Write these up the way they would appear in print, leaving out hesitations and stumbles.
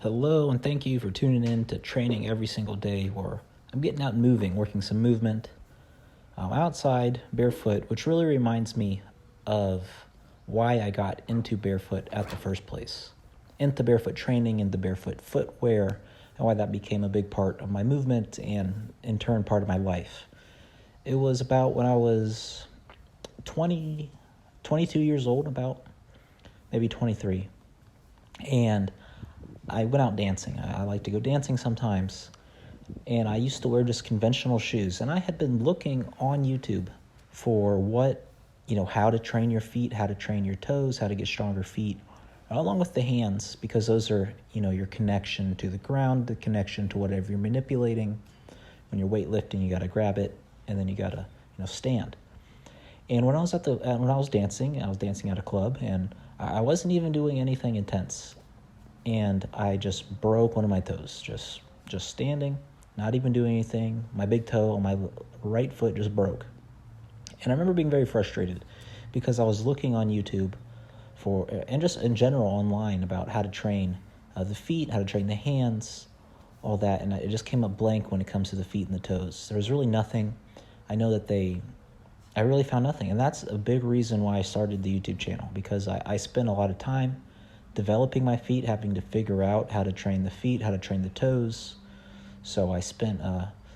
Hello, and thank you for tuning in to Training Every Single Day, where I'm getting out and moving, working some movement outside, barefoot, which really reminds me of why I got into barefoot at the first place, into barefoot training, into barefoot footwear, and why that became a big part of my movement and, in turn, part of my life. It was about when I was 22 years old, about maybe 23, and I went out dancing. I like to go dancing sometimes, and I used to wear just conventional shoes. And I had been looking on YouTube for how to train your feet, how to train your toes, how to get stronger feet, along with the hands, because those are, your connection to the ground, the connection to whatever you're manipulating. When you're weightlifting, you got to grab it, and then you got to, stand. And when I was dancing at a club, and I wasn't even doing anything intense. And I just broke one of my toes, just standing, not even doing anything. My big toe on my right foot just broke. And I remember being very frustrated because I was looking on YouTube and just in general online about how to train the feet, how to train the hands, all that. And it just came up blank when it comes to the feet and the toes. There was really nothing. I know that I really found nothing. And that's a big reason why I started the YouTube channel, because I spent a lot of time developing my feet, having to figure out how to train the feet, how to train the toes. So I spent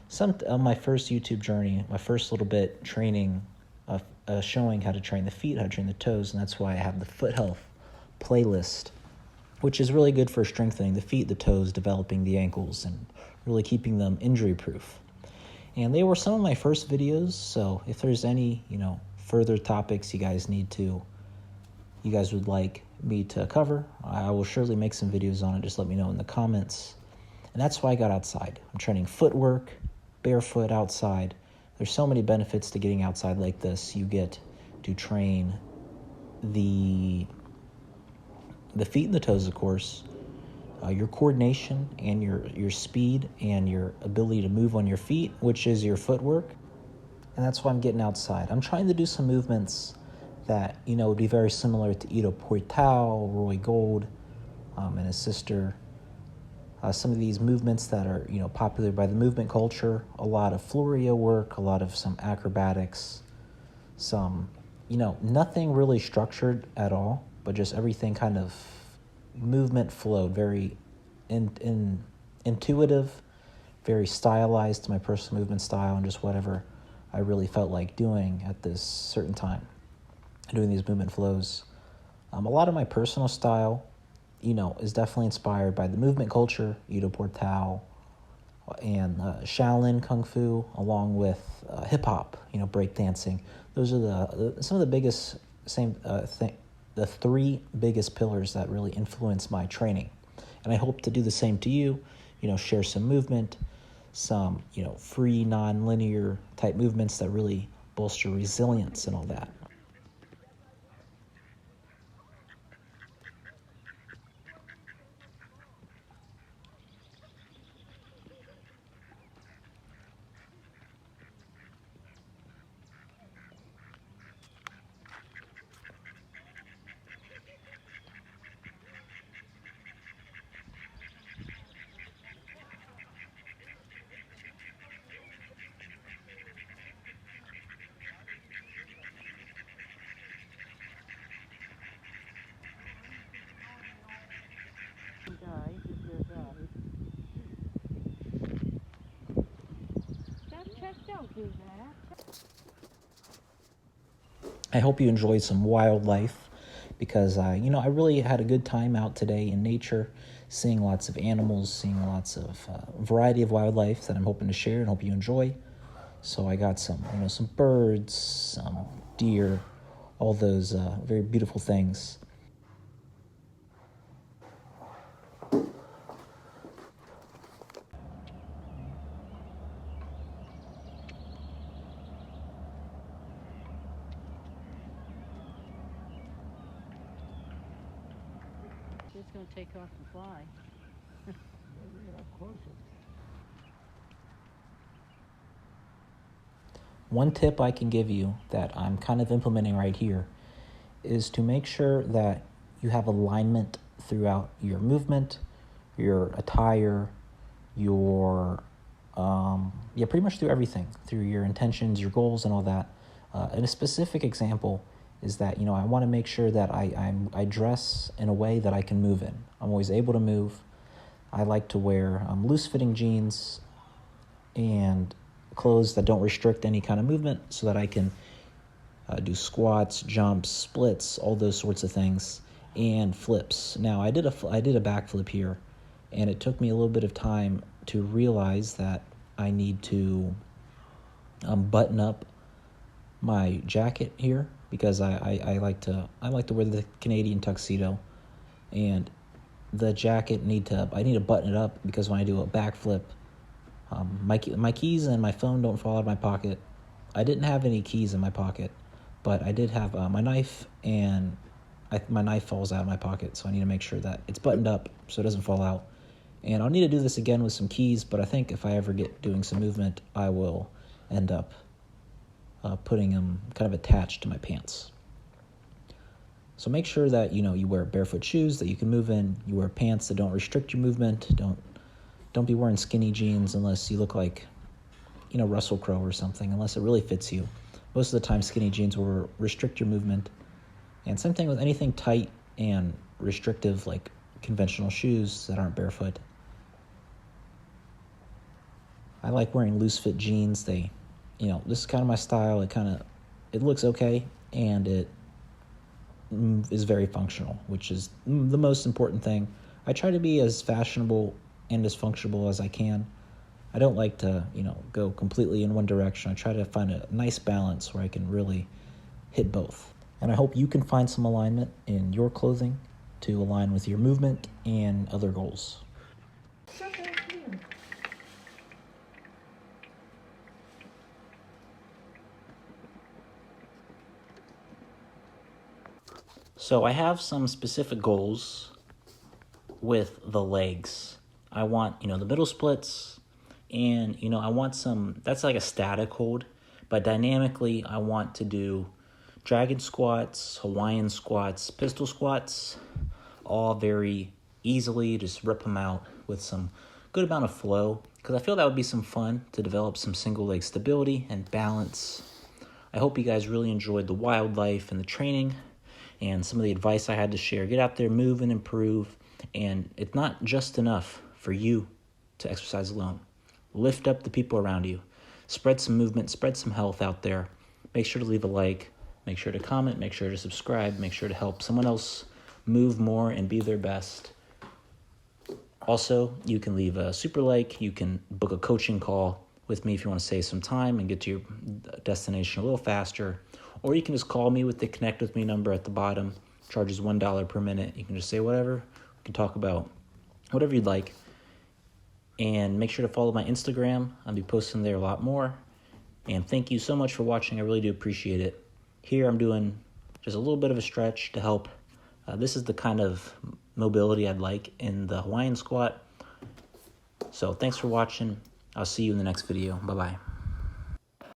some of my first YouTube journey, my first little bit training, showing how to train the feet, how to train the toes, and that's why I have the Foot Health playlist, which is really good for strengthening the feet, the toes, developing the ankles, and really keeping them injury-proof. And they were some of my first videos, so if there's any, further topics you guys would like me to cover, I will surely make some videos on it. Just let me know in the comments. And that's why I got outside. I'm training footwork, barefoot outside. There's so many benefits to getting outside like this. You get to train the feet and the toes, of course, your coordination and your speed and your ability to move on your feet, which is your footwork. And that's why I'm getting outside. I'm trying to do some movements that, would be very similar to Ido Portal, Roy Gold, and his sister. Some of these movements that are, popular by the movement culture, a lot of Florio work, a lot of some acrobatics, some, nothing really structured at all, but just everything kind of movement flowed, very intuitive, very stylized to my personal movement style, and just whatever I really felt like doing at this certain time, doing these movement flows. A lot of my personal style, is definitely inspired by the movement culture, Ido Portal, and Shaolin Kung Fu, along with hip-hop, breakdancing. Those are some of the biggest, the three biggest pillars that really influence my training. And I hope to do the same to you, share some movement, some, free, non-linear type movements that really bolster resilience and all that. Don't do that. I hope you enjoyed some wildlife, because I really had a good time out today in nature, seeing lots of animals, seeing lots of variety of wildlife that I'm hoping to share and hope you enjoy. So I got some birds, some deer, all those very beautiful things. It's going to take off and fly. One tip I can give you that I'm kind of implementing right here is to make sure that you have alignment throughout your movement, your attire, your pretty much through everything, through your intentions, your goals, and all that. And a specific example is that, I want to make sure that I dress in a way that I can move in. I'm always able to move. I like to wear loose-fitting jeans and clothes that don't restrict any kind of movement, so that I can do squats, jumps, splits, all those sorts of things, and flips. Now, I did a backflip here, and it took me a little bit of time to realize that I need to button up my jacket here, because I like to wear the Canadian tuxedo, and the jacket I need to button it up, because when I do a backflip, my keys and my phone don't fall out of my pocket. I didn't have any keys in my pocket, but I did have my knife, and my knife falls out of my pocket, so I need to make sure that it's buttoned up so it doesn't fall out. And I'll need to do this again with some keys, but I think if I ever get doing some movement, I will end up putting them kind of attached to my pants. So make sure that you wear barefoot shoes that you can move in. You wear pants that don't restrict your movement. Don't be wearing skinny jeans unless you look like Russell Crowe or something, unless it really fits you. Most of the time, skinny jeans will restrict your movement. And same thing with anything tight and restrictive, like conventional shoes that aren't barefoot. I like wearing loose fit jeans. This is kind of my style. It looks okay, and it is very functional, which is the most important thing. I try to be as fashionable and as functional as I can. I don't like to, go completely in one direction. I try to find a nice balance where I can really hit both. And I hope you can find some alignment in your clothing to align with your movement and other goals. So I have some specific goals with the legs. I want, the middle splits, and, I want that's like a static hold, but dynamically I want to do dragon squats, Hawaiian squats, pistol squats, all very easily. Just rip them out with some good amount of flow, because I feel that would be some fun to develop some single leg stability and balance. I hope you guys really enjoyed the wildlife and the training and some of the advice I had to share. Get out there, move and improve. And it's not just enough for you to exercise alone. Lift up the people around you. Spread some movement, spread some health out there. Make sure to leave a like. Make sure to comment. Make sure to subscribe. Make sure to help someone else move more and be their best. Also, you can leave a super like. You can book a coaching call with me if you want to save some time and get to your destination a little faster. Or you can just call me with the Connect With Me number at the bottom. Charges $1 per minute. You can just say whatever. We can talk about whatever you'd like. And make sure to follow my Instagram. I'll be posting there a lot more. And thank you so much for watching. I really do appreciate it. Here I'm doing just a little bit of a stretch to help. This is the kind of mobility I'd like in the Hawaiian squat. So thanks for watching. I'll see you in the next video. Bye-bye.